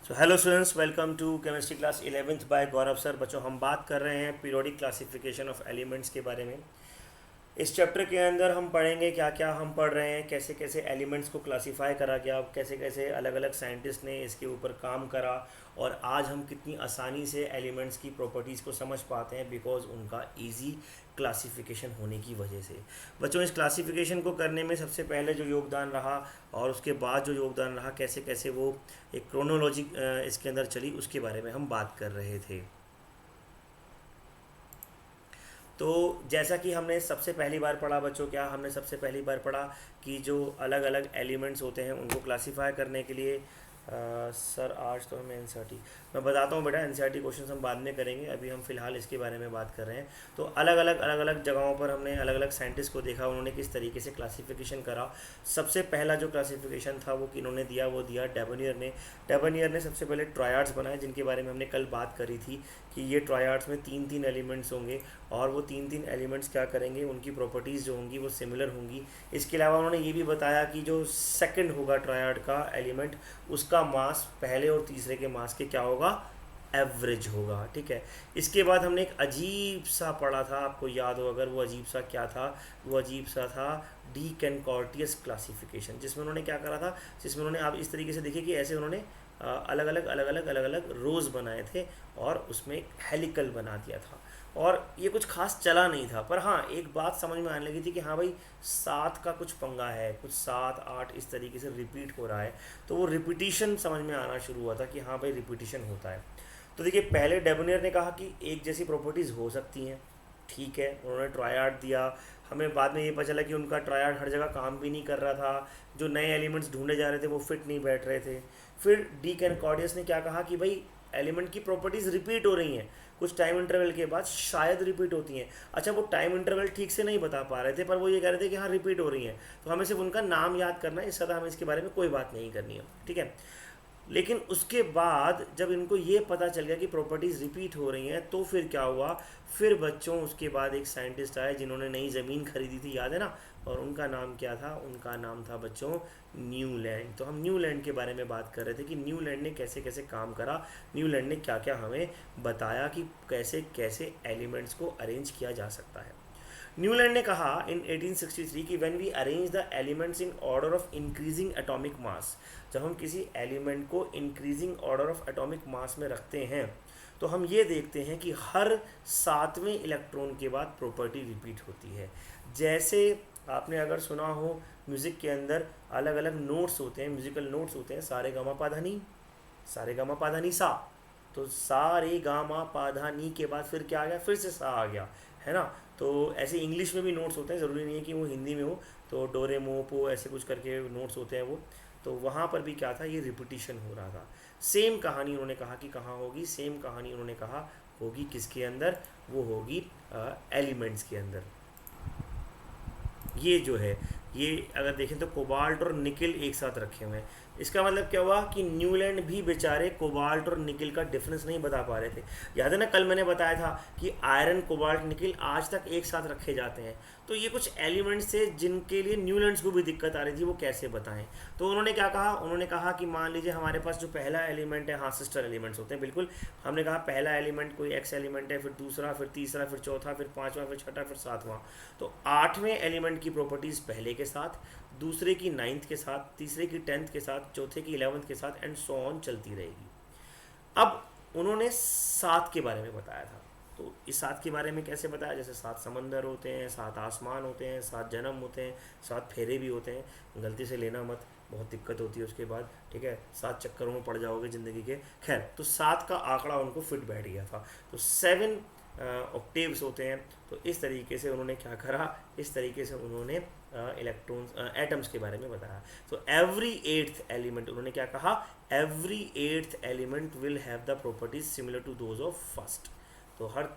So hello students, welcome to chemistry class 11th by Gaurav sir. बच्चों, हम बात कर रहे हैं पीरियोडिक क्लासिफिकेशन ऑफ एलिमेंट्स के बारे में। इस चैप्टर के अंदर हम पढ़ेंगे क्या क्या हम पढ़ रहे हैं, कैसे कैसे एलिमेंट्स को क्लासिफाई करा गया, कैसे कैसे अलग अलग साइंटिस्ट ने इसके ऊपर काम करा, और आज हम कितनी आसानी से एलिमेंट्स की प्रॉपर्टीज़ को समझ पाते हैं बिकॉज उनका इजी क्लासिफिकेशन होने की वजह से। बच्चों, इस क्लासिफिकेशन को करने में सबसे पहले जो योगदान रहा और उसके बाद जो योगदान रहा, कैसे कैसे वो एक क्रोनोलॉजी इसके अंदर चली, उसके बारे में हम बात कर रहे थे। तो जैसा कि हमने सबसे पहली बार पढ़ा बच्चों, क्या हमने सबसे पहली बार पढ़ा कि जो अलग अलग एलिमेंट्स होते हैं उनको क्लासीफाई करने के लिए सर आज तो हमें एनसीईआरटी, मैं बताता हूँ बेटा, एनसीईआरटी क्वेश्चंस हम बाद में करेंगे, अभी हम फिलहाल इसके बारे में बात कर रहे हैं। तो अलग अलग जगहों पर हमने अलग अलग साइंटिस्ट को देखा, उन्होंने किस तरीके से क्लासिफिकेशन करा। सबसे पहला जो क्लासिफिकेशन था वो किन्होंने दिया, वो दिया डेबनियर ने। डेबनियर ने सबसे पहले ट्रायड्स बनाए, जिनके बारे में हमने कल बात करी थी कि ये ट्रायड्स में तीन तीन एलिमेंट्स होंगे और वो तीन तीन एलिमेंट्स क्या करेंगे, उनकी प्रॉपर्टीज़ जो होंगी वो सिमिलर होंगी। इसके अलावा उन्होंने ये भी बताया कि जो सेकंड होगा ट्रायड का एलिमेंट, उसका मास पहले और तीसरे के मास के क्या होगा, एवरेज होगा। ठीक है। इसके बाद हमने एक अजीब सा पढ़ा था, आपको याद हो अगर, वो अजीब सा क्या था, वो अजीब सा था डी कैनकॉर्टियस क्लासिफिकेशन, जिसमें उन्होंने क्या करा था, जिसमें उन्होंने आप इस तरीके से देखिए कि ऐसे उन्होंने अलग अलग रोज़ बनाए थे और उसमें एक हेलिकल बना दिया था, और ये कुछ खास चला नहीं था। पर हाँ, एक बात समझ में आने लगी थी कि हाँ भाई, सात का कुछ पंगा है, कुछ सात आठ इस तरीके से रिपीट हो रहा है, तो वो रिपीटिशन समझ में आना शुरू हुआ था कि हाँ भाई रिपीटिशन होता है। तो देखिए, पहले डेबोनियर ने कहा कि एक जैसी प्रॉपर्टीज़ हो सकती हैं, ठीक है, उन्होंने ट्रायड दिया। हमें बाद में ये पता चला कि उनका ट्रायड हर जगह काम भी नहीं कर रहा था, जो नए एलिमेंट्स ढूंढे जा रहे थे वो फिट नहीं बैठ रहे थे। फिर डी कैनकॉर्डियस ने क्या कहा कि भाई एलिमेंट की प्रॉपर्टीज़ रिपीट हो रही हैं, कुछ टाइम इंटरवल के बाद शायद रिपीट होती हैं। अच्छा, वो टाइम इंटरवल ठीक से नहीं बता पा रहे थे, पर वो ये कह रहे थे कि हाँ रिपीट हो रही हैं, तो हमें सिर्फ उनका नाम याद करना है, इससे ज़्यादा हमें इसके बारे में कोई बात नहीं करनी है। ठीक है। लेकिन उसके बाद जब इनको ये पता चल गया कि प्रॉपर्टीज़ रिपीट हो रही हैं, तो फिर क्या हुआ, फिर बच्चों उसके बाद एक साइंटिस्ट आए जिन्होंने नई ज़मीन खरीदी थी, याद है ना, और उनका नाम क्या था, उनका नाम था बच्चों न्यूलैंड। तो हम न्यूलैंड के बारे में बात कर रहे थे कि न्यूलैंड ने कैसे कैसे काम करा, न्यूलैंड ने क्या क्या हमें बताया कि कैसे कैसे एलिमेंट्स को अरेंज किया जा सकता है। न्यूलैंड ने कहा इन 1863 कि when we arrange the elements in order of increasing atomic mass, जब हम किसी एलिमेंट को increasing order of atomic mass में रखते हैं, तो हम ये देखते हैं कि हर सातवें इलेक्ट्रॉन के बाद प्रॉपर्टी रिपीट होती है। जैसे आपने अगर सुना हो, म्यूज़िक के अंदर अलग अलग नोट्स होते हैं, म्यूज़िकल नोट्स होते हैं, सारे गामा पाधा नी, सारे गामा पाधा नी सा, तो सा रे गा मा पा धा नी के बाद फिर क्या आ गया, फिर से सा आ गया, है ना। तो ऐसे इंग्लिश में भी नोट्स होते हैं, ज़रूरी नहीं है कि वो हिंदी में हो, तो डोरे मो पो ऐसे कुछ करके नोट्स होते हैं वो। तो वहाँ पर भी क्या था, ये रिपीटिशन हो रहा था। सेम कहानी उन्होंने कहा कि कहाँ होगी, सेम कहानी उन्होंने कहा होगी किसके अंदर, वो होगी एलिमेंट्स के अंदर। ये जो है, ये अगर देखें तो कोबाल्ट और निकल एक साथ रखे हुए हैं। इसका मतलब क्या हुआ कि न्यूलैंड भी बेचारे कोबाल्ट और निकल का डिफरेंस नहीं बता पा रहे थे। याद है ना, कल मैंने बताया था कि आयरन, कोबाल्ट, निकल आज तक एक साथ रखे जाते हैं। तो ये कुछ एलिमेंट्स थे जिनके लिए न्यूलैंड्स को भी दिक्कत आ रही थी, वो कैसे बताएं। तो उन्होंने क्या कहा, उन्होंने कहा कि मान लीजिए हमारे पास जो पहला एलिमेंट है, हाँ सिस्टर एलिमेंट्स होते हैं बिल्कुल, हमने कहा पहला एलिमेंट कोई एक्स एलिमेंट है, फिर दूसरा, फिर तीसरा, फिर चौथा, फिर पाँचवा, फिर छठा, फिर सातवां। तो आठवें एलिमेंट की प्रॉपर्टीज़ पहले के साथ, दूसरे की नाइन्थ के साथ, तीसरे की टेंथ के साथ, चौथे की 11th के साथ, एंड सो ऑन चलती रहेगी। अब उन्होंने सात के बारे में बताया था। तो इस सात के बारे में कैसे बताया, जैसे सात समंदर होते हैं, सात आसमान होते हैं, सात जन्म होते हैं, सात फेरे भी होते हैं, गलती से लेना मत, बहुत दिक्कत होती है उसके बाद। ठीक है, सात चक्करों में पड़ जाओगे ज़िंदगी के। खैर, तो सात का आंकड़ा उनको फिट बैठ गया था। तो 7 ऑक्टेव्स होते हैं। तो इस तरीके से उन्होंने क्या करा, इस तरीके से उन्होंने इलेक्ट्रॉन्स, एटम्स के बारे में बताया। तो एवरी एट्थ एलिमेंट, उन्होंने क्या कहा, every eighth element will have the properties similar to those of first. तो हर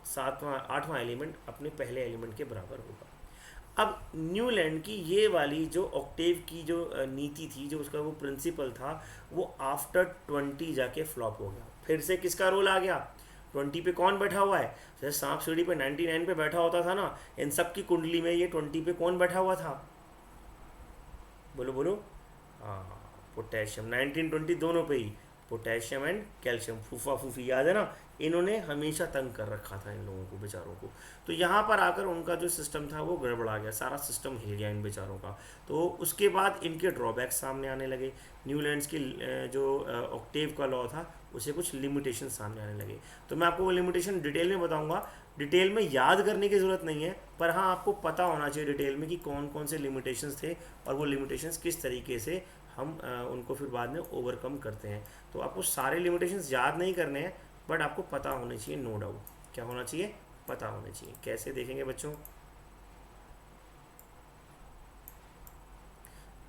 सातवां आठवां एलिमेंट अपने पहले एलिमेंट के बराबर होगा। अब न्यूलैंड की ये वाली जो ऑक्टेव की जो नीति थी, जो उसका वो प्रिंसिपल था, वो आफ्टर 20 जाके फ्लॉप हो गया। फिर से किसका रोल आ गया, 20 पे कौन बैठा हुआ है, जैसे सांप सीढ़ी पे 99 पे बैठा होता था ना, इन सब की कुंडली में ये 20 पे कौन बैठा हुआ था, बोलो बोलो, हाँ, पोटेशियम। 19 20 दोनों पे ही पोटेशियम एंड कैल्शियम, फूफा फूफी याद है ना, इन्होंने हमेशा तंग कर रखा था इन लोगों को बेचारों को। तो यहाँ पर आकर उनका जो सिस्टम था वो गड़बड़ा गया, सारा सिस्टम हिल गया इन बेचारों का। तो उसके बाद इनके ड्रॉबैक्स सामने आने लगे। न्यूलैंड्स की जो ऑक्टेव का लॉ था उसे कुछ लिमिटेशन सामने आने लगे। तो मैं आपको वो लिमिटेशन डिटेल में बताऊंगा, डिटेल में याद करने की ज़रूरत नहीं है, पर हाँ आपको पता होना चाहिए डिटेल में कि कौन कौन से लिमिटेशंस थे और वो लिमिटेशंस किस तरीके से हम उनको फिर बाद में ओवरकम करते हैं। तो आपको सारे लिमिटेशंस याद नहीं करने हैं, बट आपको पता होने चाहिए, नो डाउट। क्या होना चाहिए? पता होने चाहिए। कैसे देखेंगे बच्चों?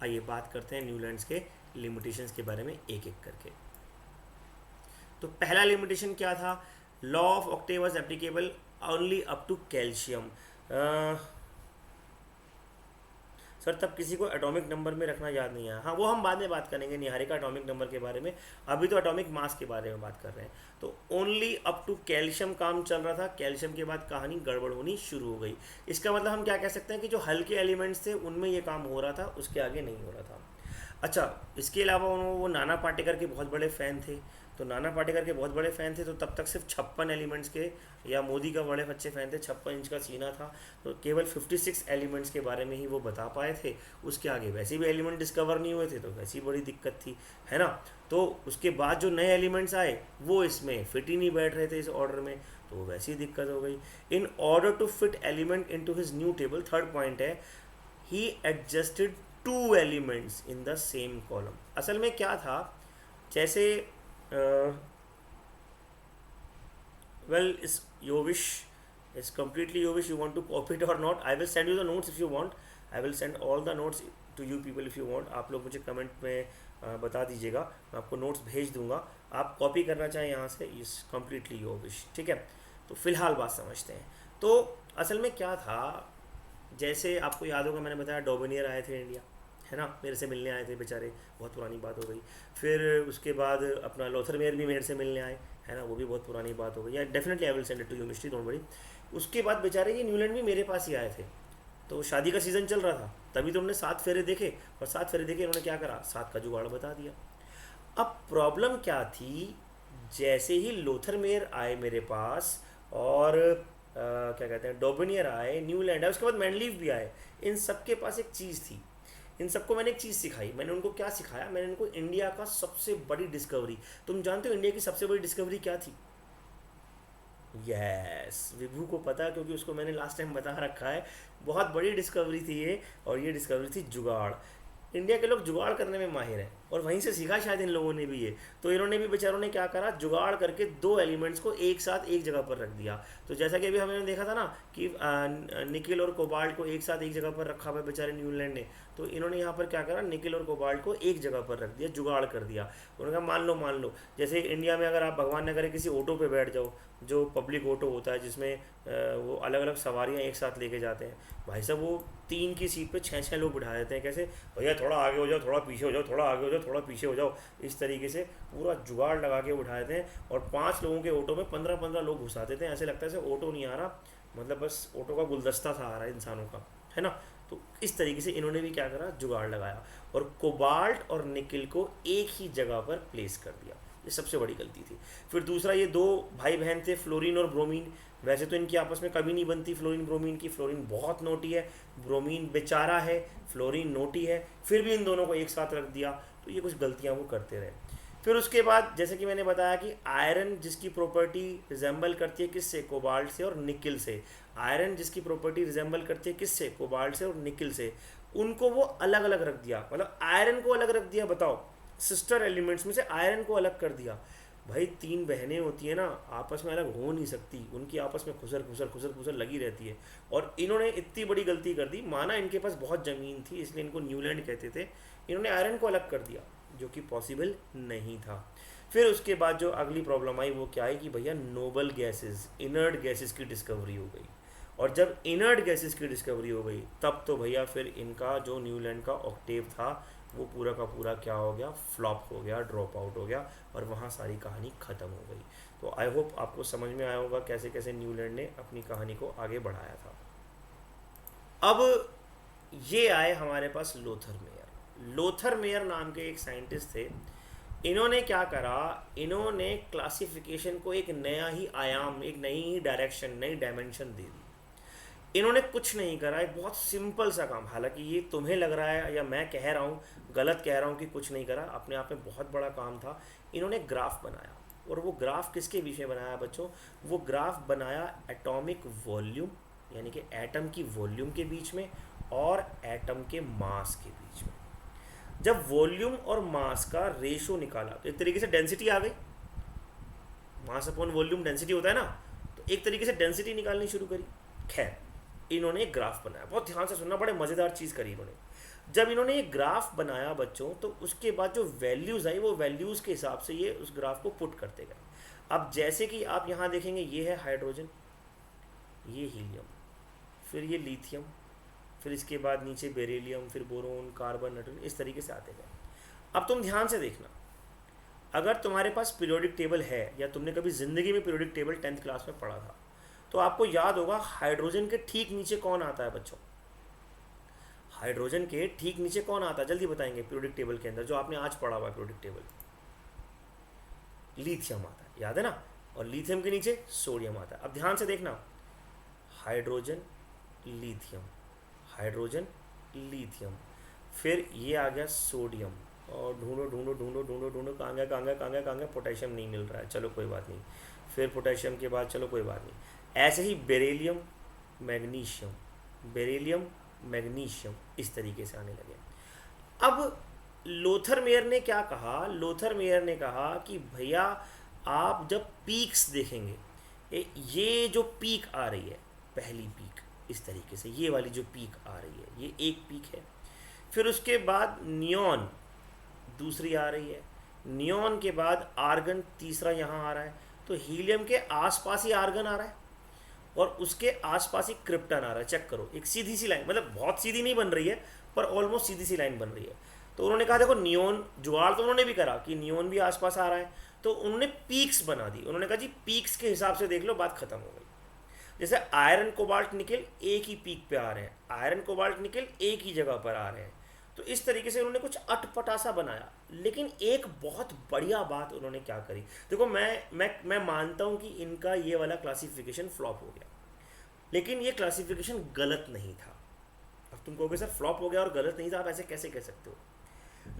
आइए बात करते हैं न्यूलैंड्स के लिमिटेशंस के बारे में एक एक करके। तो पहला लिमिटेशन क्या था? Law of octave was applicable only up to calcium. Sir तब किसी को एटॉमिक नंबर में रखना याद नहीं आया। हाँ वो हम बाद में बात करेंगे निहारिका एटॉमिक नंबर के बारे में, अभी तो एटॉमिक मास के बारे में बात कर रहे हैं। तो ओनली अप टू कैल्शियम काम चल रहा था, कैल्शियम के बाद कहानी गड़बड़ होनी शुरू हो गई। इसका मतलब हम क्या कह सकते हैं कि जो हल्के एलिमेंट्स थे उनमें ये काम हो रहा था, उसके आगे नहीं हो रहा था। अच्छा, इसके अलावा वो नाना पाटेकर के बहुत बड़े फ़ैन थे। तो नाना पाटेकर के बहुत बड़े फ़ैन थे तो तब तक सिर्फ 56 एलिमेंट्स के, या मोदी का बड़े अच्छे फ़ैन थे, 56 इंच का सीना था, तो केवल 56 एलिमेंट्स के बारे में ही वो बता पाए थे। उसके आगे वैसे भी एलिमेंट डिस्कवर नहीं हुए थे तो वैसी बड़ी दिक्कत थी, है ना। तो उसके बाद जो नए एलिमेंट्स आए वो इसमें फिट ही नहीं बैठ रहे थे इस ऑर्डर में, तो वैसी दिक्कत हो गई। In order to fit element into his new table, third point है, he adjusted 2 elements in the same column. असल में क्या था, जैसे well is your wish, is completely your wish, you want to copy it or not. I will send you the notes if you want, I will send all the notes to you people if you want. आप लोग मुझे comment में बता दीजिएगा, मैं आपको notes भेज दूंगा। आप कॉपी करना चाहें यहाँ से, इज़ कम्प्लीटली योर विश, ठीक है। तो फिलहाल बात समझते हैं। तो असल में क्या था, जैसे आपको याद होगा मैंने बताया डोमिनियर आए थे इंडिया, है ना, मेरे से मिलने आए थे बेचारे, बहुत पुरानी बात हो गई। फिर उसके बाद अपना लोथरमेयर भी मेरे से मिलने आए, है ना, वो भी बहुत पुरानी बात हो गई। या definitely I will send it to you mystery, don't worry. उसके बाद बेचारे ये न्यूलैंड भी मेरे पास ही आए थे, तो शादी का सीज़न चल रहा था, तभी तो उन्होंने 7 फेरे देखे, और 7 फेरे देखे इन्होंने क्या करा, 7 का जुगाड़ बता दिया। अब प्रॉब्लम क्या थी, जैसे ही लोथरमेयर आए मेरे पास और क्या कहते हैं डोमिनियर आए, न्यूलैंड आए, उसके बाद मैनलीव भी आए, इन सब के पास एक चीज़ थी। इन सबको मैंने एक चीज़ सिखाई। मैंने उनको क्या सिखाया, मैंने उनको इंडिया का सबसे बड़ी डिस्कवरी, तुम जानते हो इंडिया की सबसे बड़ी डिस्कवरी क्या थी? यस, विभू को पता, क्योंकि उसको मैंने लास्ट टाइम बता रखा है। बहुत बड़ी डिस्कवरी थी ये, और ये डिस्कवरी थी जुगाड़। इंडिया के लोग जुगाड़ करने में माहिर हैं, और वहीं से सीखा शायद इन लोगों ने भी ये। तो इन्होंने भी बेचारों ने क्या करा, जुगाड़ करके 2 एलिमेंट्स को एक साथ एक जगह पर रख दिया। तो जैसा कि अभी हमने देखा था ना कि निकिल और कोबाल्ट को एक साथ एक जगह पर रखा हुआ बेचारे न्यूजीलैंड ने, तो इन्होंने यहाँ पर क्या करा, निकिल और कोबाल्ट को एक जगह पर रख दिया, जुगाड़ कर दिया। उन्होंने कहा मान लो जैसे इंडिया में अगर आप भगवान न करे किसी ऑटो पे बैठ जाओ, जो पब्लिक ऑटो होता है जिसमें वो अलग अलग सवारियाँ एक साथ लेके जाते हैं, भाई साहब वो 3 की सीट पे 6 लोग बिठा देते हैं। कैसे, भैया थोड़ा आगे हो जाओ, थोड़ा पीछे हो जाओ, थोड़ा आगे हो जाओ, थोड़ा पीछे हो जाओ, इस तरीके से पूरा जुगाड़ लगा के उठा देते हैं। और 5 लोगों के ऑटो में 15-15 लोग घुसा देते हैं। ऐसे लगता है जैसे ऑटो नहीं आ रहा, मतलब बस ऑटो का गुलदस्ता सा आ रहा है इंसानों का, है ना। तो इस तरीके से इन्होंने भी क्या करा, जुगाड़ लगाया और कोबाल्ट और निकिल को एक ही जगह पर प्लेस कर दिया। ये सबसे बड़ी गलती थी। फिर दूसरा, ये 2 भाई बहन थे, फ्लोरीन और ब्रोमीन। वैसे तो इनकी आपस में कभी नहीं बनती फ्लोरीन ब्रोमीन की, फ्लोरीन बहुत नोटी है, ब्रोमीन बेचारा है, फ्लोरीन नोटी है, फिर भी इन दोनों को एक साथ रख दिया। तो ये कुछ गलतियाँ वो करते रहे। फिर उसके बाद जैसे कि मैंने बताया कि आयरन जिसकी प्रॉपर्टी रिजेंबल करती है किससे, कोबाल्ट से और निकिल से। आयरन जिसकी प्रॉपर्टी रिजेंबल करती है किससे, कोबाल्ट से और निकिल से, उनको वो अलग अलग रख दिया। मतलब आयरन को अलग रख दिया, बताओ, सिस्टर एलिमेंट्स में से आयरन को अलग कर दिया। भाई 3 बहनें होती हैं ना, आपस में अलग हो नहीं सकती, उनकी आपस में खुसर लगी रहती है। और इन्होंने इतनी बड़ी गलती कर दी, माना इनके पास बहुत ज़मीन थी इसलिए इनको न्यूलैंड कहते थे, इन्होंने आयरन को अलग कर दिया जो कि पॉसिबल नहीं था। फिर उसके बाद जो अगली प्रॉब्लम आई वो क्या है कि भैया नोबल गैसेस, इनर्ट गैसेस की डिस्कवरी हो गई। और जब इनर्ट गैसेस की डिस्कवरी हो गई तब तो भैया फिर इनका जो न्यूलैंड का ऑक्टेव था वो पूरा का पूरा क्या हो गया, फ्लॉप हो गया, ड्रॉप आउट हो गया, और वहाँ सारी कहानी ख़त्म हो गई। तो आई होप आपको समझ में आया होगा कैसे कैसे न्यूलैंड ने अपनी कहानी को आगे बढ़ाया था। अब ये आए हमारे पास लोथरमेयर। लोथरमेयर नाम के एक साइंटिस्ट थे, इन्होंने क्या करा, इन्होंने क्लासिफिकेशन को एक नया ही आयाम, एक नई ही डायरेक्शन, नई डायमेंशन दे दी। इन्होंने कुछ नहीं करा, एक बहुत सिंपल सा काम, हालांकि ये तुम्हें लग रहा है या मैं कह रहा हूँ, गलत कह रहा हूँ कि कुछ नहीं करा, अपने आप में बहुत बड़ा काम था। इन्होंने ग्राफ बनाया, और वो ग्राफ किसके बीच में बनाया बच्चों? वो ग्राफ बनाया एटॉमिक वॉल्यूम, यानी कि एटम की वॉल्यूम के बीच में और एटम के मास के बीच में। जब वॉल्यूम और मास का रेशो निकाला तो एक तरीके से डेंसिटी आ गई, मास अपॉन वॉल्यूम डेंसिटी होता है ना, तो एक तरीके से डेंसिटी निकालनी शुरू करी। खैर, इन्होंने एक ग्राफ बनाया, बहुत ध्यान से सुनना, बड़े मज़ेदार चीज़ करी इन्होंने। जब इन्होंने ये ग्राफ बनाया बच्चों, तो उसके बाद जो वैल्यूज़ आई, वो वैल्यूज़ के हिसाब से ये उस ग्राफ को पुट करते गए। अब जैसे कि आप यहाँ देखेंगे, ये है हाइड्रोजन, ये हीलियम, फिर ये लिथियम, फिर इसके बाद नीचे बेरिलियम, फिर बोरोन, कार्बन, नाइट्रोजन, इस तरीके से आते गए। अब तुम ध्यान से देखना, अगर तुम्हारे पास पीरियोडिक टेबल है, या तुमने कभी ज़िंदगी में पीरियोडिक टेबल 10th क्लास में पढ़ा था, तो आपको याद होगा हाइड्रोजन के ठीक नीचे कौन आता है बच्चों? हाइड्रोजन के ठीक नीचे कौन आता है, जल्दी बताएंगे पीरियोडिक टेबल के अंदर, जो आपने आज पढ़ा हुआ है पीरियोडिक टेबल? लिथियम आता है, याद है ना? और लिथियम के नीचे सोडियम आता है। अब ध्यान से देखना, हाइड्रोजन, लिथियम, हाइड्रोजन, लिथियम, फिर ये आ गया सोडियम, और ढूंढो ढूंढो ढूंढो ढूंढो ढूंढो, कहाँ गया कहाँ गया कहाँ गया कहाँ गया, पोटेशियम नहीं मिल रहा है, चलो कोई बात नहीं, फिर पोटेशियम के बाद चलो कोई बात नहीं, ऐसे ही बेरिलियम, मैग्नीशियम, बेरिलियम, मैग्नीशियम, इस तरीके से आने लगे। अब लोथर मेयर ने क्या कहा? लोथर मेयर ने कहा कि भैया आप जब पीक्स देखेंगे, ये जो पीक आ रही है, पहली पीक इस तरीके से, ये वाली जो पीक आ रही है, ये एक पीक है, फिर उसके बाद नियॉन दूसरी आ रही है, नियॉन के बाद आर्गन तीसरा यहाँ आ रहा है, तो हीलियम के आसपास ही आर्गन आ रहा है, और उसके आसपास ही क्रिप्टन आ रहा है। चेक करो, एक सीधी सी लाइन, मतलब बहुत सीधी नहीं बन रही है, पर ऑलमोस्ट सीधी सी लाइन बन रही है। तो उन्होंने कहा देखो नियॉन, जुगाड़ तो उन्होंने भी करा कि नियॉन भी आसपास आ रहा है, तो उन्होंने पीक्स बना दी। उन्होंने कहा जी पीक्स के हिसाब से देख लो, बात खत्म हो गई। जैसे आयरन, कोबाल्ट, निकल एक ही पीक पे आ रहे हैं, आयरन, कोबाल्ट, निकल एक ही जगह पर आ रहे हैं, तो इस तरीके से उन्होंने कुछ अटपटा बनाया। लेकिन एक बहुत बढ़िया बात उन्होंने क्या करी, देखो मैं मानता हूँ कि इनका ये वाला क्लासिफिकेशन फ्लॉप हो गया, लेकिन ये क्लासिफिकेशन गलत नहीं था। अब तुम कहोगे सर फ्लॉप हो गया और गलत नहीं था, आप ऐसे कैसे कह सकते हो?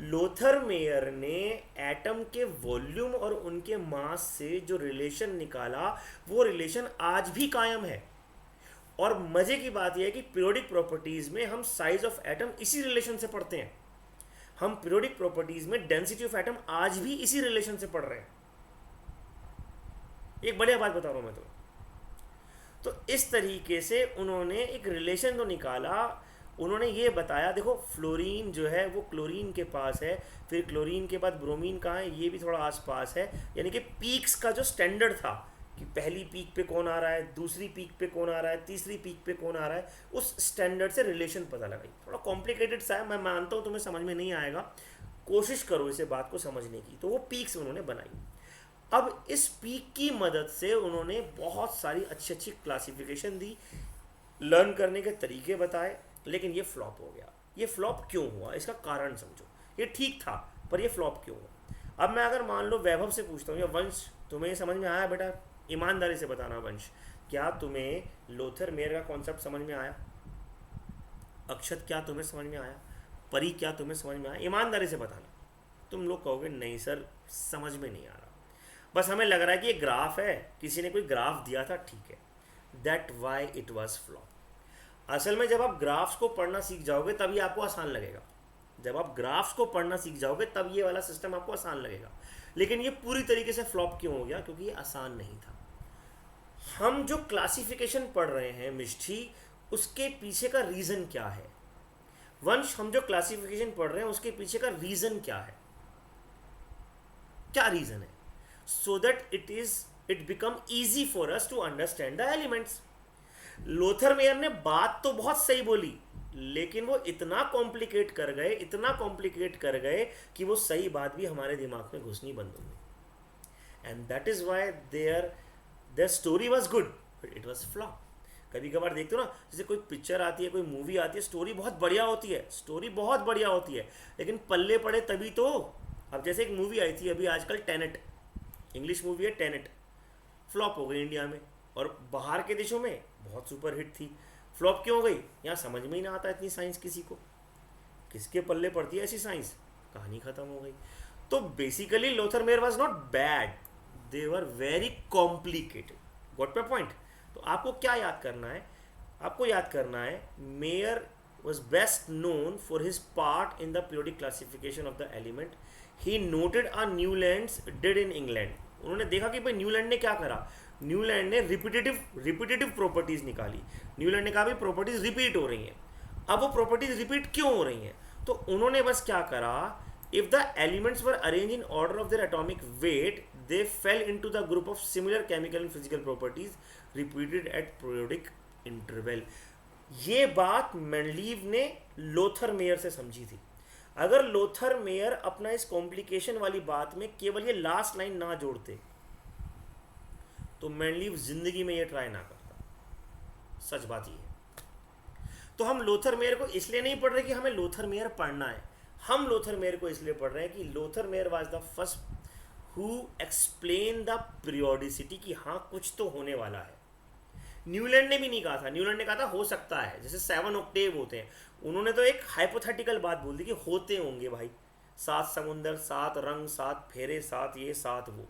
लोथर मेयर ने एटम के वॉल्यूम और उनके मास से जो रिलेशन निकाला, वो रिलेशन आज भी कायम है। और मजे की बात यह है कि पीरियोडिक प्रॉपर्टीज में हम साइज ऑफ एटम इसी रिलेशन से पढ़ते हैं। हम पीरियोडिक प्रॉपर्टीज में डेंसिटी ऑफ एटम आज भी इसी रिलेशन से पढ़ रहे हैं। एक बढ़िया बात बता रहा हूं मैं तो इस तरीके से उन्होंने एक रिलेशन तो निकाला। उन्होंने ये बताया देखो फ्लोरीन जो है वो क्लोरीन के पास है, फिर क्लोरीन के बाद ब्रोमीन कहाँ है, ये भी थोड़ा आसपास है। यानी कि पीक्स का जो स्टैंडर्ड था कि पहली पीक पे कौन आ रहा है, दूसरी पीक पे कौन आ रहा है, तीसरी पीक पे कौन आ रहा है, उस स्टैंडर्ड से रिलेशन पता लगाई। थोड़ा कॉम्प्लिकेटेड सा है, मैं मानता हूँ तुम्हें समझ में नहीं आएगा, कोशिश करो इसे बात को समझने की। तो वो पीक्स उन्होंने बनाई। अब इस पीक की मदद से उन्होंने बहुत सारी अच्छी अच्छी क्लासिफिकेशन दी, लर्न करने के तरीके बताए, लेकिन ये फ्लॉप हो गया। ये फ्लॉप क्यों हुआ, इसका कारण समझो। ये ठीक था पर ये फ्लॉप क्यों हुआ? अब मैं अगर मान लो वैभव से पूछता हूँ, या वंश, तुम्हें समझ में आया बेटा? ईमानदारी से बताना वंश, क्या तुम्हें लोथर मेयर का कॉन्सेप्ट समझ में आया? अक्षत क्या तुम्हें समझ में आया? परी क्या तुम्हें समझ में आया? ईमानदारी से बताना। तुम लोग कहोगे नहीं सर समझ में नहीं आ रहा, बस हमें लग रहा है कि ये ग्राफ है, किसी ने कोई ग्राफ दिया था, ठीक है। That why it was flop. असल में जब आप ग्राफ्स को पढ़ना सीख जाओगे तभी आपको आसान लगेगा। जब आप ग्राफ्स को पढ़ना सीख जाओगे तब ये वाला सिस्टम आपको आसान लगेगा। लेकिन ये पूरी तरीके से फ्लॉप क्यों हो गया? क्योंकि ये आसान नहीं था। हम जो क्लासिफिकेशन पढ़ रहे हैं मिष्ठी, उसके पीछे का रीज़न क्या है? वंश, हम जो क्लासिफिकेशन पढ़ रहे हैं उसके पीछे का रीज़न क्या है? क्या रीज़न है? So that it become easy for us to understand the elements. Lothar Meyer ने बात तो बहुत सही बोली, लेकिन वो इतना कॉम्प्लिकेट कर गए, इतना कॉम्प्लिकेट कर गए कि वो सही बात भी हमारे दिमाग में घुसनी बंद हो गई। And that is why their story was good but it was flop. कभी कभार देखते हो ना, जैसे कोई पिक्चर आती है, कोई मूवी आती है, स्टोरी बहुत बढ़िया होती है, स्टोरी बहुत बढ़िया होती है, लेकिन पल्ले पड़े तभी तो अब जैसे एक मूवी आई थी अभी आजकल टेनेट, इंग्लिश मूवी है टेनेट, फ्लॉप हो गई इंडिया में और बाहर के देशों में बहुत सुपर हिट थी। फ्लॉप क्यों हो गई? यहाँ समझ में ही ना आता इतनी साइंस किसी को, किसके पल्ले पड़ती है ऐसी साइंस, कहानी खत्म हो गई। तो basically Lothar Meyer was not bad, they were very complicated. Got my point? तो आपको क्या याद करना है? आपको याद करना है mayor was best known for his part in the periodic classification of the element. He noted a Newlands did in England. उन्होंने देखा कि भाई न्यूलैंड ने क्या करा, न्यूलैंड ने रिपीटेटिव प्रॉपर्टीज निकाली। न्यूलैंड ने कहा भाई प्रॉपर्टीज रिपीट हो रही हैं। अब वो प्रॉपर्टीज रिपीट क्यों हो रही हैं? तो उन्होंने बस क्या करा, if the elements were arrange in order of their atomic weight they fell into the group of similar chemical and physical properties repeated at periodic interval. ये बात मेंडलीव ने लोथर मेयर से समझी थी। अगर लोथर मेयर अपना इस complication वाली बात में केवल ये लास्ट लाइन ना जोड़ते तो मेंडलीव जिंदगी में ये ट्राई ना करता। सच बात ये है। तो हम लोथर मेयर को इसलिए नहीं पढ़ रहे कि हमें लोथर मेयर पढ़ना है, हम लोथर मेयर को इसलिए पढ़ रहे हैं कि Lothar Meyer was the first who explain the periodicity कि हाँ कुछ तो होने वाला है। न्यूलैंड ने भी नहीं कहा था, न्यूलैंड ने कहा था हो सकता है, जैसे 7 ऑक्टेव होते हैं, उन्होंने तो एक हाइपोथेटिकल बात बोल दी कि होते होंगे भाई, 7 समुंदर, 7 रंग, 7 फेरे, 7 ये 7 वो।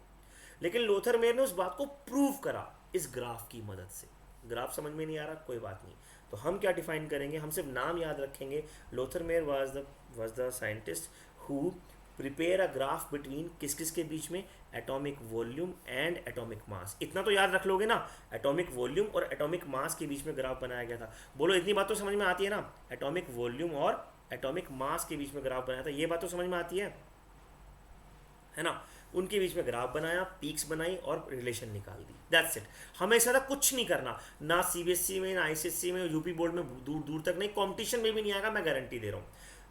लेकिन लोथर मेयर ने उस बात को प्रूव करा इस ग्राफ की मदद से। ग्राफ समझ में नहीं आ रहा, कोई बात नहीं, तो हम क्या डिफाइन करेंगे, हम सिर्फ नाम याद रखेंगे। Lothar Meyer was the scientist who prepare a graph between किस किस के बीच में, atomic volume and atomic mass. इतना तो याद रख लोगे ना, एटॉमिक वॉल्यूम और एटॉमिक मास के बीच में ग्राफ बनाया गया था। बोलो इतनी बात तो समझ में आती है ना, एटॉमिक वॉल्यूम और एटॉमिक मास के बीच में ग्राफ बनाया था, ये बात तो समझ में आती है ना। उनके बीच में ग्राफ बनाया, पीक्स बनाई और रिलेशन निकाल दी, दैट्स इट। हमें ऐसा कुछ नहीं करना, ना सीबीएसई में, ना आईसीएसई में, यूपी बोर्ड में दूर दूर तक नहीं, कॉम्पिटिशन में भी नहीं आएगा, मैं गारंटी दे रहा हूँ।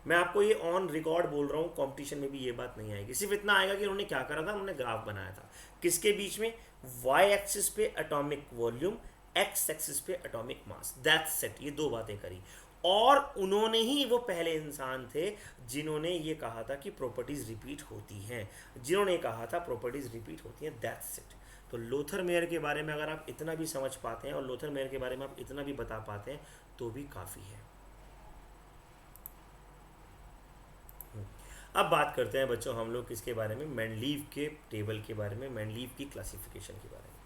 मैं आपको ये ऑन रिकॉर्ड बोल रहा हूँ, कंपटीशन में भी ये बात नहीं आएगी। सिर्फ इतना आएगा कि उन्होंने क्या करा था, उन्होंने ग्राफ बनाया था किसके बीच में, वाई एक्सिस पे एटॉमिक वॉल्यूम, एक्स एक्सिस पे एटॉमिक मास, दैट्स इट। ये 2 बातें करी और उन्होंने ही वो पहले इंसान थे जिन्होंने ये कहा था कि प्रॉपर्टीज रिपीट होती हैं, जिन्होंने कहा था प्रॉपर्टीज रिपीट होती हैं, दैट्स इट। तो लोथर मेयर के बारे में अगर आप इतना भी समझ पाते हैं और लोथर मेयर के बारे में आप इतना भी बता पाते हैं तो भी काफ़ी है। अब बात करते हैं बच्चों हम लोग किसके बारे में, मेंडलीव के टेबल के बारे में, मेंडलीव की क्लासिफिकेशन के बारे में।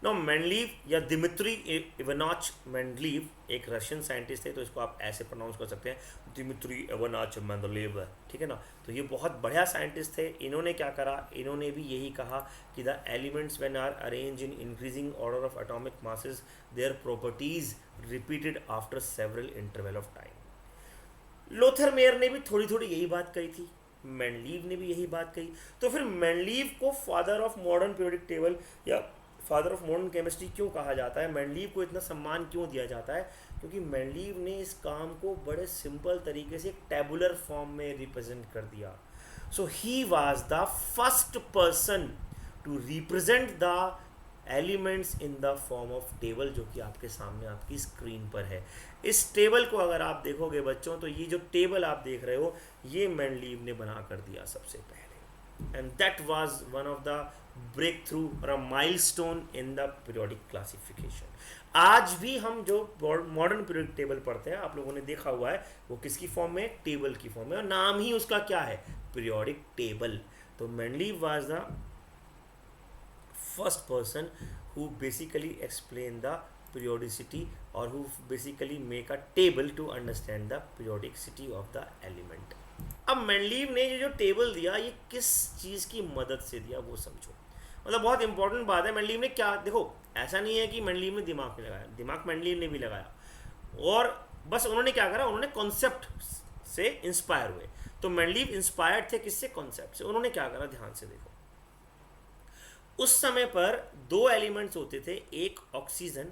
नो मेंडलीव या दिमित्री इवानोच मेंडलीव एक रशियन साइंटिस्ट थे, तो इसको आप ऐसे प्रोनाउंस कर सकते हैं दिमित्री इवानोच मेंडलीव, ठीक है ना। तो ये बहुत बढ़िया साइंटिस्ट थे। इन्होंने क्या करा, इन्होंने भी यही कहा कि the elements when are arrange in increasing order of atomic masses their properties repeated after several interval of time. Lothar Meyer ने भी थोड़ी थोड़ी यही बात कही थी, मेंडलीव ने भी यही बात कही। तो फिर मेंडलीव को father of modern periodic table या फादर ऑफ मॉडर्न केमिस्ट्री क्यों कहा जाता है, मेंडलीव को इतना सम्मान क्यों दिया जाता है? क्योंकि मेंडलीव ने इस काम को बड़े सिंपल तरीके से एक टेबुलर फॉर्म में रिप्रेजेंट कर दिया। So he was the first person to represent the elements in the form of table, जो कि आपके सामने आपकी स्क्रीन पर है। इस टेबल को अगर आप देखोगे बच्चों तो ये जो टेबल आप देख रहे हो ये मेंडलीव ने बना कर दिया सबसे पहले, and that was one of the breakthrough और a milestone in the periodic classification. आज भी हम जो मॉडर्न पीरियोडिक टेबल पढ़ते हैं, आप लोगों ने देखा हुआ है, वो किसकी फॉर्म में, टेबल की फॉर्म में, और नाम ही उसका क्या है, पीरियोडिक टेबल। तो Mendeleev was the first person who basically explain the periodicity or who basically make a table to understand the periodicity of the element। अब मेंडलीव ने ये जो टेबल दिया ये किस चीज़ की मदद से दिया वो समझो, मतलब बहुत इंपॉर्टेंट बात है। मेंडलीव ने क्या, देखो ऐसा नहीं है कि मेंडलीव ने दिमाग में लगाया, दिमाग मेंडलीव ने भी लगाया, और बस उन्होंने क्या करा, उन्होंने कॉन्सेप्ट से इंस्पायर हुए। तो मेंडलीव इंस्पायर्ड थे किससे, कॉन्सेप्ट से। उन्होंने क्या करा, ध्यान से देखो, उस समय पर 2 एलिमेंट्स होते थे, एक ऑक्सीजन,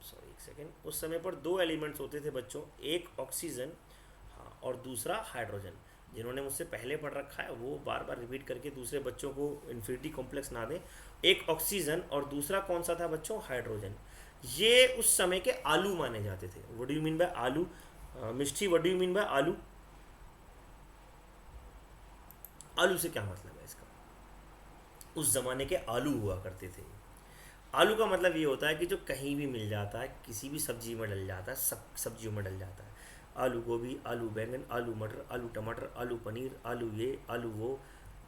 सॉरी एक सेकेंड, उस समय पर 2 एलिमेंट्स होते थे बच्चों, एक ऑक्सीजन हाँ और दूसरा हाइड्रोजन। जिन्होंने मुझसे पहले पढ़ रखा है वो बार बार रिपीट करके दूसरे बच्चों को इन्फिनिटी कॉम्प्लेक्स ना दें। एक ऑक्सीजन और दूसरा कौन सा था बच्चों, हाइड्रोजन। ये उस समय के आलू माने जाते थे। What do you mean by aloo, Mishti what do you mean by aloo? आलू से क्या मतलब है इसका? उस ज़माने के आलू हुआ करते थे। आलू का मतलब ये होता है कि जो कहीं भी मिल जाता है, किसी भी सब्जी में डल जाता है, सब सब्जियों में डल जाता है। आलू गोभी, आलू बैंगन, आलू मटर, आलू टमाटर, आलू पनीर, आलू ये, आलू वो,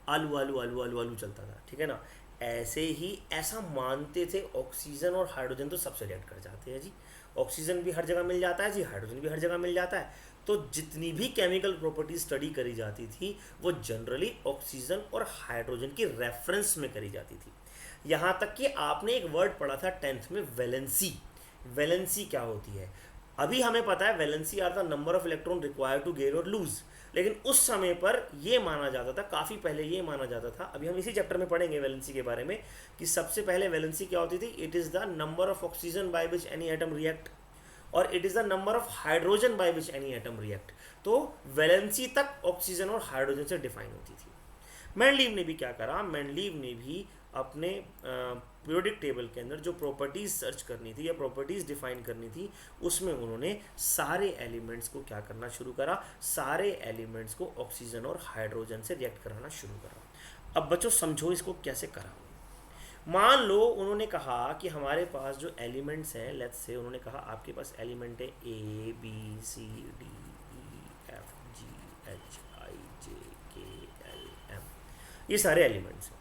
आलू आलू आलू आलू आलू चलता था, ठीक है ना। ऐसे ही ऐसा मानते थे, ऑक्सीजन और हाइड्रोजन तो सबसे रिएक्ट कर जाते हैं जी। ऑक्सीजन भी हर जगह मिल जाता है जी, हाइड्रोजन भी हर जगह मिल जाता है। तो जितनी भी केमिकल प्रॉपर्टी स्टडी करी जाती थी वो जनरली ऑक्सीजन और हाइड्रोजन की रेफरेंस में करी जाती थी। यहाँ तक कि आपने एक वर्ड पढ़ा था 10th में, वैलेंसी। वैलेंसी क्या होती है? अभी हमें पता है valency are the number of electron required to gain और लूज, लेकिन उस समय पर ये माना जाता था, काफ़ी पहले ये माना जाता था, अभी हम इसी चैप्टर में पढ़ेंगे वैलेंसी के बारे में, कि सबसे पहले वैलेंसी क्या होती थी? It is the number of oxygen by which any atom react, और it is the number of hydrogen by which any atom react. तो वैलेंसी तक ऑक्सीजन और हाइड्रोजन से डिफाइन होती थी। मेंडलीव ने भी क्या करा? मेंडलीव ने भी अपने पीरियोडिक टेबल के अंदर जो प्रॉपर्टीज सर्च करनी थी या प्रॉपर्टीज डिफाइन करनी थी, उसमें उन्होंने सारे एलिमेंट्स को क्या करना शुरू करा? सारे एलिमेंट्स को ऑक्सीजन और हाइड्रोजन से रिएक्ट कराना शुरू करा। अब बच्चों समझो इसको कैसे करा। मान लो उन्होंने कहा कि हमारे पास जो एलिमेंट्स हैं, लेट्स से उन्होंने कहा आपके पास एलिमेंट है A B C D E F G H I J K L M, ये सारे एलिमेंट्स हैं।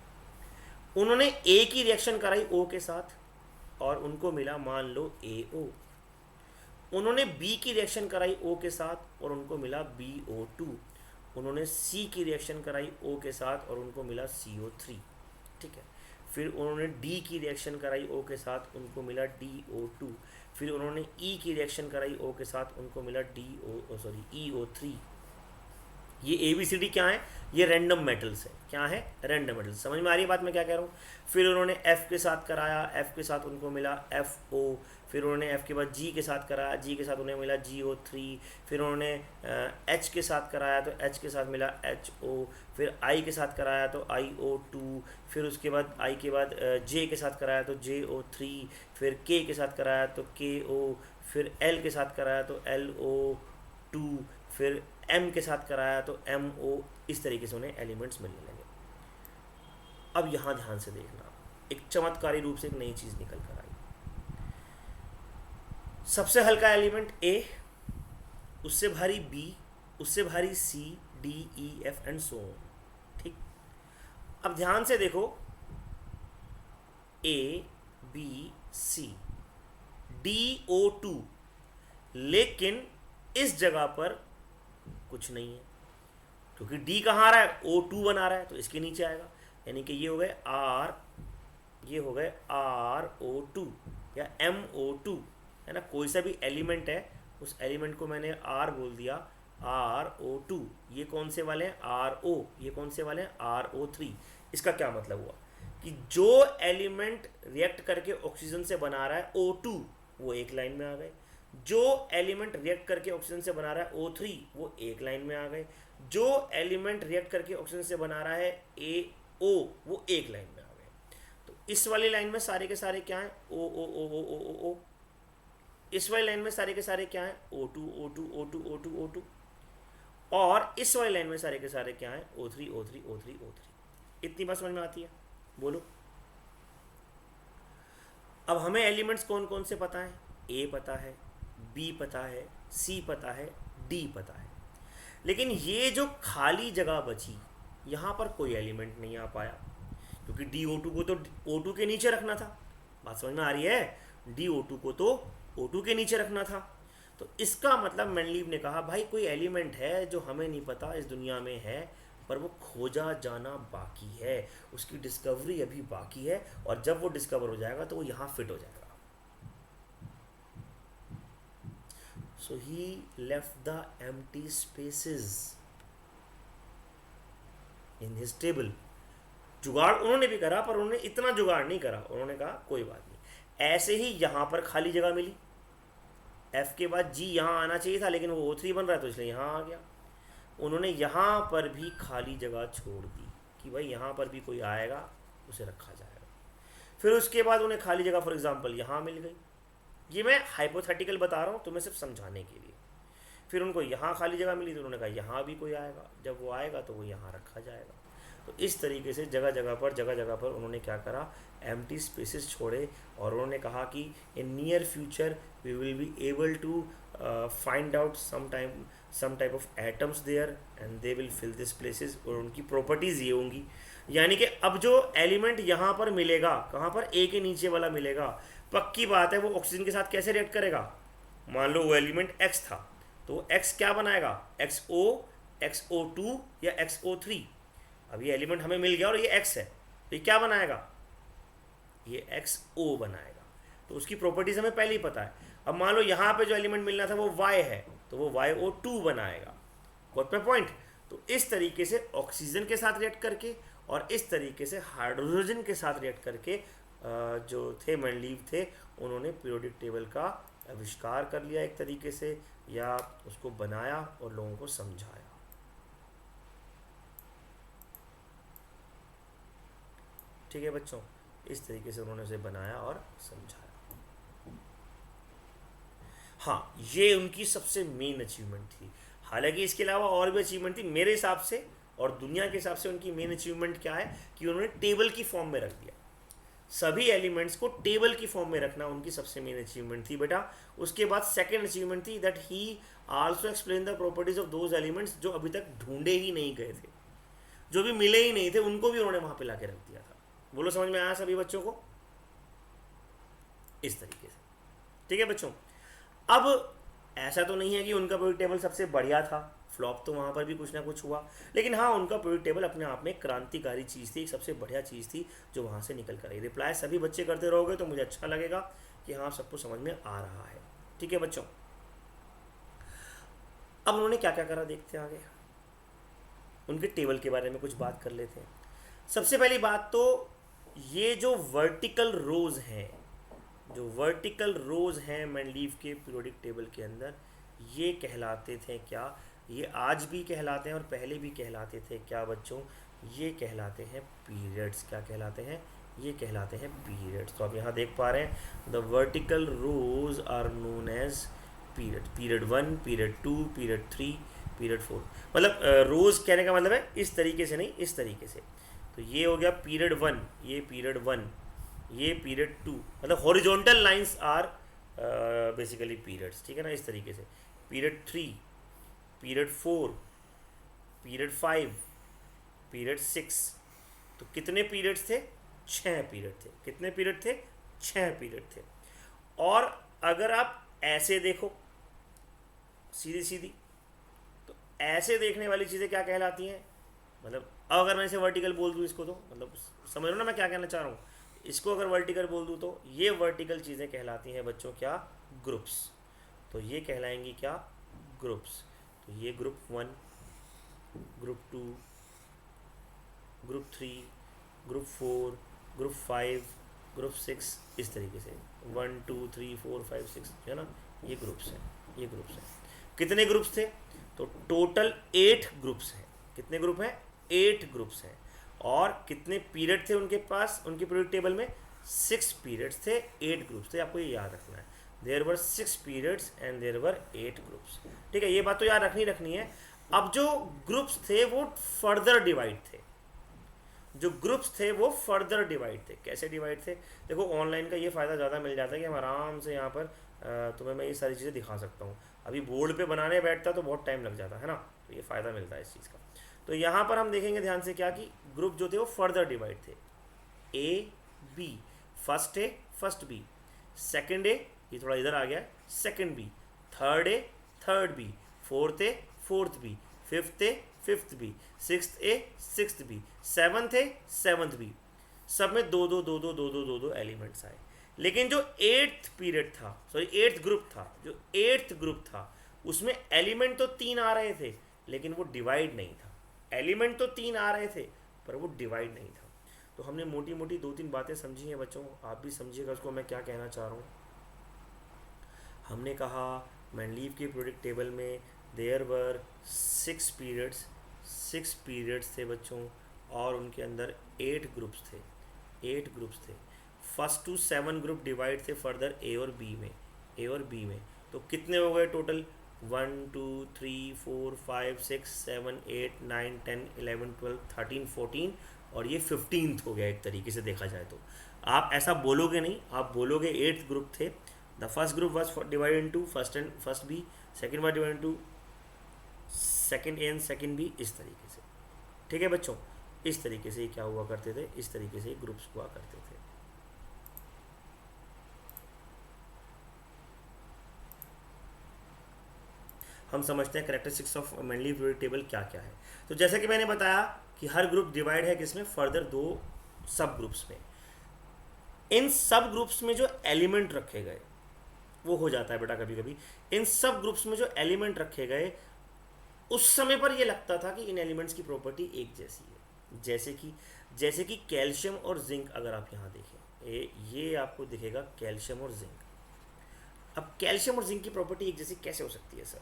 उन्होंने ए की रिएक्शन कराई ओ के साथ और उनको मिला मान लो ए ओ। उन्होंने बी की रिएक्शन कराई ओ के साथ और उनको मिला बी ओ टू। उन्होंने सी की रिएक्शन कराई ओ के साथ और उनको मिला सी ओ थ्री, ठीक है। फिर उन्होंने डी की रिएक्शन कराई ओ के साथ, उनको मिला डी ओ टू। फिर उन्होंने ई की रिएक्शन कराई ओ के साथ, उनको मिला ई ओ थ्री। ये ए बी सी डी क्या है? ये रैंडम मेटल्स है। क्या है? Random metals. समझ में आ रही है बात मैं क्या कह रहा हूँ? फिर उन्होंने एफ के साथ कराया, एफ के साथ उनको मिला एफ ओ। फिर उन्होंने एफ के बाद जी के साथ कराया, जी के साथ उन्हें मिला जी ओ थ्री। फिर उन्होंने एच के साथ कराया तो एच के साथ मिला एच ओ। फिर आई के साथ कराया तो आई ओ टू। फिर उसके बाद आई के बाद जे के साथ कराया तो जे ओ थ्री। फिर के साथ कराया तो के ओ। फिर एल के साथ कराया तो एल ओ टू। फिर एम के साथ कराया तो एम ओ। इस तरीके से उन्हें एलिमेंट्स मिलने लगे। अब यहाँ ध्यान से देखना, एक चमत्कारी रूप से एक नई चीज़ निकल कर आई। सबसे हल्का एलिमेंट ए, उससे भारी बी, उससे भारी C D E F and so on, ठीक। अब ध्यान से देखो, A B C D O two, लेकिन इस जगह पर कुछ नहीं है क्योंकि डी कहाँ आ रहा है? O2 बना रहा है, तो इसके नीचे आएगा। यानी कि ये हो गए R, ये हो गए RO2 या MO2, है ना। कोई सा भी एलिमेंट है, उस एलिमेंट को मैंने R बोल दिया, RO2। ये कौन से वाले हैं? RO। ये कौन से वाले हैं? RO3। इसका क्या मतलब हुआ कि जो एलिमेंट रिएक्ट करके ऑक्सीजन से बना रहा है O2, वो एक लाइन में आ गए। जो एलिमेंट रिएक्ट करके ऑक्सीजन से बना रहा है O3, वो एक लाइन में आ गए। जो एलिमेंट रिएक्ट करके ऑक्सीजन से बना रहा है AO, वो एक लाइन में आ गए। तो इस वाली लाइन में सारे के सारे क्या हैं? O O O O O O O। इस वाली लाइन में सारे के सारे क्या हैं? O2 O2 O2 O2 O2। और इस वाली लाइन में सारे के सारे क्या हैं? O3 O3 O3 O3। इतनी बात समझ में आती है? बोलो। अब हमें एलिमेंट्स कौन कौन से पता है? A पता है, बी पता है, सी पता है, डी पता है। लेकिन ये जो खाली जगह बची, यहाँ पर कोई एलिमेंट नहीं आ पाया क्योंकि DO2 को तो O2 के नीचे रखना था। बात समझ में आ रही है? DO2 को तो O2 के नीचे रखना था। तो इसका मतलब मेंडलीव ने कहा भाई कोई एलिमेंट है जो हमें नहीं पता इस दुनिया में है, पर वो खोजा जाना बाकी है, उसकी डिस्कवरी अभी बाकी है, और जब वो डिस्कवर हो जाएगा तो वो यहाँ फिट हो जाएगा। So he left the empty spaces in his table. जुगाड़ उन्होंने भी करा, पर उन्होंने इतना जुगाड़ नहीं करा। उन्होंने कहा कोई बात नहीं, ऐसे ही यहाँ पर खाली जगह मिली, F के बाद G यहाँ आना चाहिए था, लेकिन वो O3 बन रहा है तो इसलिए यहाँ आ गया। उन्होंने यहाँ पर भी खाली जगह छोड़ दी कि भाई यहाँ पर भी कोई आएगा, उसे रखा जाएगा। फिर उसके बाद उन्हें खाली जगह फॉर एग्जांपल यहाँ मिल गई। ये मैं हाइपोथेटिकल बता रहा हूँ तुम्हें सिर्फ समझाने के लिए। फिर उनको यहाँ खाली जगह मिली तो उन्होंने कहा यहाँ भी कोई आएगा, जब वो आएगा तो वो यहाँ रखा जाएगा। तो इस तरीके से जगह जगह पर उन्होंने क्या करा, एम्प्टी स्पेसेस छोड़े और उन्होंने कहा कि in near future we will be able to find out some type of atoms there and they will fill this places, और उनकी प्रॉपर्टीज़ ये होंगी। यानी कि अब जो एलिमेंट यहाँ पर मिलेगा, कहाँ पर, ए के नीचे वाला मिलेगा, पक्की बात है वो ऑक्सीजन के साथ कैसे रिएक्ट करेगा। मान लो वो एलिमेंट एक्स था तो एक्स क्या बनाएगा, XO, XO2 या XO3। अब ये एलिमेंट हमें मिल गया और ये एक्स है तो ये क्या बनाएगा, ये XO बनाएगा। तो उसकी प्रॉपर्टीज हमें पहले ही पता है। अब मान लो यहाँ पे जो एलिमेंट मिलना था वो Y है तो वो YO2 बनाएगा। Got my point. तो इस तरीके से ऑक्सीजन के साथ रिएक्ट करके और इस तरीके से हाइड्रोजन के साथ रिएक्ट करके जो थे मेंडलीव थे, उन्होंने पीरियोडिक टेबल का आविष्कार कर लिया एक तरीके से, या उसको बनाया और लोगों को समझाया। ठीक है बच्चों, इस तरीके से उन्होंने उसे बनाया और समझाया। हाँ, ये उनकी सबसे मेन अचीवमेंट थी। हालांकि इसके अलावा और भी अचीवमेंट थी मेरे हिसाब से, और दुनिया के हिसाब से उनकी मेन अचीवमेंट क्या है कि उन्होंने टेबल की फॉर्म में रख दिया। सभी एलिमेंट्स को टेबल की फॉर्म में रखना उनकी सबसे मेन अचीवमेंट थी बेटा। उसके बाद सेकंड अचीवमेंट थी that he also explain the properties of those elements जो अभी तक ढूंढे ही नहीं गए थे, जो भी मिले ही नहीं थे, उनको भी उन्होंने वहां पे लाके रख दिया था। बोलो समझ में आया सभी बच्चों को? इस तरीके से। ठीक है बच्चों, अब ऐसा तो नहीं है कि उनका पीरियोडिक टेबल सबसे बढ़िया था, फ्लॉप तो वहाँ पर भी कुछ ना कुछ हुआ, लेकिन हाँ उनका पीरियोडिक टेबल अपने आप में एक क्रांतिकारी चीज़ थी, एक सबसे बढ़िया चीज़ थी जो वहाँ से निकल कर आई। रिप्लाई सभी बच्चे करते रहोगे तो मुझे अच्छा लगेगा कि हाँ सबको समझ में आ रहा है। ठीक है बच्चों, अब उन्होंने क्या क्या करा देखते हैं आगे, उनके टेबल के बारे में कुछ बात कर लेते हैं। सबसे पहली बात तो ये जो वर्टिकल रोज हैं, जो वर्टिकल रोज हैं मेंडलीव के पीरियोडिक टेबल के अंदर, ये कहलाते थे क्या, ये आज भी कहलाते हैं और पहले भी कहलाते थे क्या बच्चों, ये कहलाते हैं पीरियड्स। क्या कहलाते हैं, ये कहलाते हैं पीरियड्स। तो आप यहाँ देख पा रहे हैं the vertical rows are known as period, period 1, period 2, period 3, period 4। मतलब रोज कहने का मतलब है इस तरीके से नहीं, इस तरीके से। तो ये हो गया पीरियड 1, ये पीरियड 1, ये पीरियड 2, मतलब horizontal lines are basically periods. ठीक है ना, इस तरीके से। Period 3, period 4, period 5, period 6। तो कितने पीरियड्स थे, 6 पीरियड थे। कितने पीरियड थे, 6 पीरियड थे। और अगर आप ऐसे देखो सीधी सीधी, तो ऐसे देखने वाली चीज़ें क्या कहलाती हैं, मतलब अगर मैं इसे वर्टिकल बोल दूँ इसको, तो मतलब समझ लो ना मैं क्या कहना चाह रहा हूँ। इसको अगर वर्टिकल बोल दूँ तो ये वर्टिकल चीज़ें कहलाती हैं बच्चों क्या, ग्रुप्स। तो ये कहलाएंगी क्या, ग्रुप्स। तो ये group 1, group 2, group 3, group 4, group 5, group 6, इस तरीके से 1 2 3 4 5 6 है ना, ये ग्रुप्स हैं, ये ग्रुप्स हैं। कितने ग्रुप्स थे, तो टोटल 8 ग्रुप्स हैं। कितने ग्रुप हैं, 8 ग्रुप्स हैं। और कितने पीरियड थे उनके पास, उनके पीरियड टेबल में 6 पीरियड्स थे, 8 ग्रुप्स थे। आपको ये याद रखना है, there were 6 periods and there were 8 groups. ठीक है, ये बात तो याद रखनी है। अब जो ग्रुप्स थे वो फर्दर डिवाइड थे, जो ग्रुप्स थे वो फर्दर डिवाइड थे। कैसे डिवाइड थे, देखो ऑनलाइन का ये फ़ायदा ज़्यादा मिल जाता है कि हम आराम से यहाँ पर तुम्हें मैं ये सारी चीज़ें दिखा सकता हूँ। अभी बोर्ड पे बनाने बैठता तो बहुत टाइम लग जाता है ना, तो ये फ़ायदा मिलता है इस चीज़ का। तो यहाँ पर हम देखेंगे ध्यान से क्या कि ग्रुप जो थे वो फर्दर डिवाइड थे। A B, first A first B, second A ये थोड़ा इधर आ गया है, second B, third A third B, fourth A fourth B, fifth A fifth B, sixth A sixth B, seventh A seventh B. सब में दो दो दो दो दो दो दो दो एलिमेंट्स आए। लेकिन जो एट्थ पीरियड था, सॉरी एट्थ ग्रुप था, जो एट्थ ग्रुप था उसमें एलिमेंट तो 3 आ रहे थे लेकिन वो डिवाइड नहीं था। एलिमेंट तो 3 आ रहे थे पर वो डिवाइड नहीं था। तो हमने मोटी मोटी 2-3 बातें समझी हैं बच्चों, आप भी समझिएगा उसको मैं क्या कहना चाह रहा हूँ। हमने कहा मेंडलीव के पीरियोडिक टेबल में देयर वर 6 पीरियड्स, 6 पीरियड्स थे बच्चों, और उनके अंदर 8 ग्रुप्स थे, 8 ग्रुप्स थे। फर्स्ट टू 7 ग्रुप डिवाइड थे फर्दर ए और बी में, ए और बी में। तो कितने हो गए टोटल, 1 2 3 4 5 6 7 8 9 10 11 12 13 14 और ये 15th हो गया एक तरीके से देखा जाए तो। आप ऐसा बोलोगे नहीं, आप बोलोगे 8th ग्रुप थे। The first group was divided into first B, second was divided into second A and second B, इस तरीके से। ठीक है बच्चों, इस तरीके से क्या हुआ करते थे, इस तरीके से ग्रुप्स हुआ करते थे। हम समझते हैं characteristics of mainly periodic table क्या क्या है। तो जैसे कि मैंने बताया कि हर ग्रुप डिवाइड है किसमें, फर्दर 2 सब ग्रुप्स में। इन सब ग्रुप्स में जो एलिमेंट रखे गए वो हो जाता है बेटा कभी कभी, इन सब ग्रुप्स में जो एलिमेंट रखे गए उस समय पर ये लगता था कि इन एलिमेंट्स की प्रॉपर्टी एक जैसी है। जैसे कि कैल्शियम और जिंक, अगर आप यहाँ देखें ये आपको दिखेगा कैल्शियम और जिंक। अब कैल्शियम और जिंक की प्रॉपर्टी एक जैसी कैसे हो सकती है सर,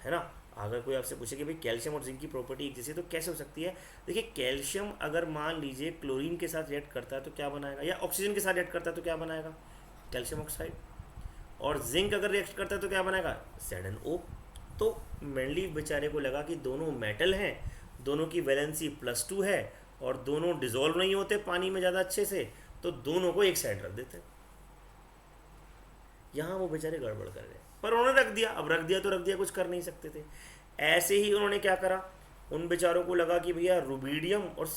है ना। अगर कोई आपसे पूछे कि भाई कैल्शियम और जिंक की प्रॉपर्टी एक जैसी तो कैसे हो सकती है, देखिए कैल्शियम अगर मान लीजिए क्लोरीन के साथ रिएक्ट करता है तो क्या बनाएगा, या ऑक्सीजन के साथ रिएक्ट करता है तो क्या बनाएगा, कैल्शियम ऑक्साइड। और जिंक अगर रिएक्ट करता है तो क्या बनाएगा, ZnO। तो मेनली बेचारे को लगा कि दोनों मेटल हैं, दोनों की वैलेंसी +2 है और दोनों डिजोल्व नहीं होते पानी में ज़्यादा अच्छे से, तो दोनों को एक साइड रख देते। यहाँ वो बेचारे गड़बड़ कर गए, पर उन्होंने रख दिया। अब रख दिया तो रख दिया, कुछ कर नहीं सकते थे। ऐसे ही उन्होंने क्या करा, उन बेचारों को लगा कि भैया रुबीडियम और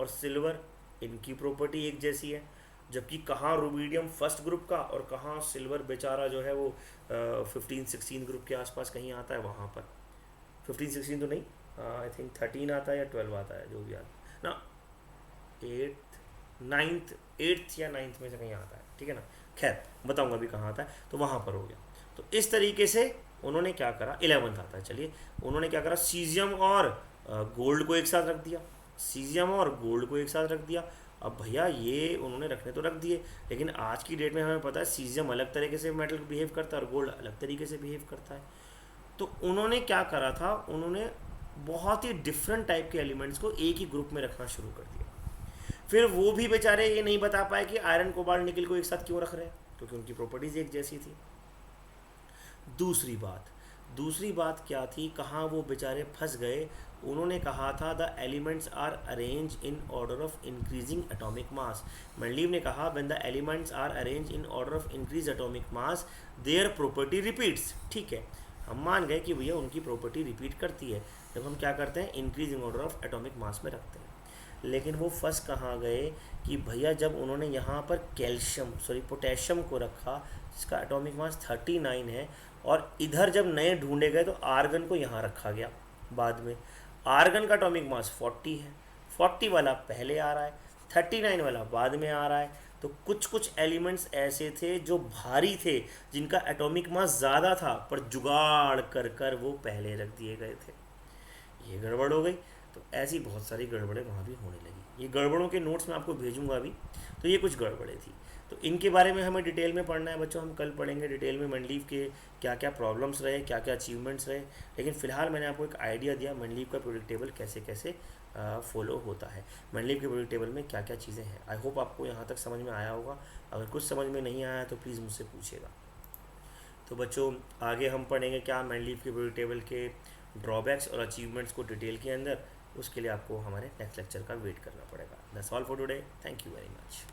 सिल्वर इनकी प्रॉपर्टी एक जैसी है, जबकि कहाँ रुबीडियम फर्स्ट ग्रुप का और कहाँ सिल्वर बेचारा जो है वो 15-16 ग्रुप के आसपास कहीं आता है। वहाँ पर 15-16 तो नहीं, आई थिंक 13 आता है या 12 आता है, जो भी आता ना, 8th या 9th में से कहीं आता है, ठीक है ना। खैर बताऊंगा अभी कहाँ आता है, तो वहाँ पर हो गया। तो इस तरीके से उन्होंने क्या करा, 11th आता है, चलिए उन्होंने क्या करा, सीजियम और गोल्ड को एक साथ रख दिया, सीजियम और गोल्ड को एक साथ रख दिया। अब भैया ये उन्होंने रखने तो रख दिए, लेकिन आज की डेट में हमें पता है सीजियम अलग तरीके से मेटल बिहेव करता है और गोल्ड अलग तरीके से बिहेव करता है। तो उन्होंने क्या करा था, उन्होंने बहुत ही डिफरेंट टाइप के एलिमेंट्स को एक ही ग्रुप में रखना शुरू कर दिया। फिर वो भी बेचारे ये नहीं बता पाए कि आयरन कोबाल्ट निकल को एक साथ क्यों रख रहे हैं, क्योंकि उनकी प्रॉपर्टीज एक जैसी थी। दूसरी बात क्या थी, कहाँ वो बेचारे फंस गए, उन्होंने कहा था the elements are arrange in order of increasing atomic mass. Mendeleev ने कहा when the elements are arrange in order of increase atomic mass their property repeats. ठीक है, हम मान गए कि भैया उनकी प्रॉपर्टी रिपीट करती है जब हम क्या करते हैं, increasing order of atomic mass में रखते हैं। लेकिन वो फंस कहाँ गए कि भैया जब उन्होंने यहाँ पर पोटेशियम को रखा जिसका एटॉमिक मास 39 है, और इधर जब नए ढूंढे गए तो आर्गन को यहाँ रखा गया बाद में। आर्गन का एटॉमिक मास 40 है, 40 वाला पहले आ रहा है, 39 वाला बाद में आ रहा है। तो कुछ एलिमेंट्स ऐसे थे जो भारी थे, जिनका एटॉमिक मास ज़्यादा था, पर जुगाड़ कर वो पहले रख दिए गए थे। ये गड़बड़ हो गई। तो ऐसी बहुत सारी गड़बड़ें वहाँ भी होने लगी। ये गड़बड़ों के नोट्स मैं आपको भेजूंगा अभी। तो ये कुछ गड़बड़ें थी, तो इनके बारे में हमें डिटेल में पढ़ना है बच्चों। हम कल पढ़ेंगे डिटेल में मेंडलीव के क्या क्या प्रॉब्लम्स रहे, क्या क्या अचीवमेंट्स रहे। लेकिन फ़िलहाल मैंने आपको एक आइडिया दिया मेंडलीव का पीरियोडिक टेबल कैसे कैसे फॉलो होता है, मेंडलीव के पीरियोडिक टेबल में क्या क्या चीज़ें हैं। आई होप आपको यहाँ तक समझ में आया होगा। अगर कुछ समझ में नहीं आया तो प्लीज़ मुझसे पूछिएगा। तो बच्चों आगे हम पढ़ेंगे क्या, मेंडलीव के पीरियोडिक टेबल के ड्रॉबैक्स और अचीवमेंट्स को डिटेल के अंदर। उसके लिए आपको हमारे नेक्स्ट लेक्चर का वेट करना पड़ेगा। That's all for today, thank you very much.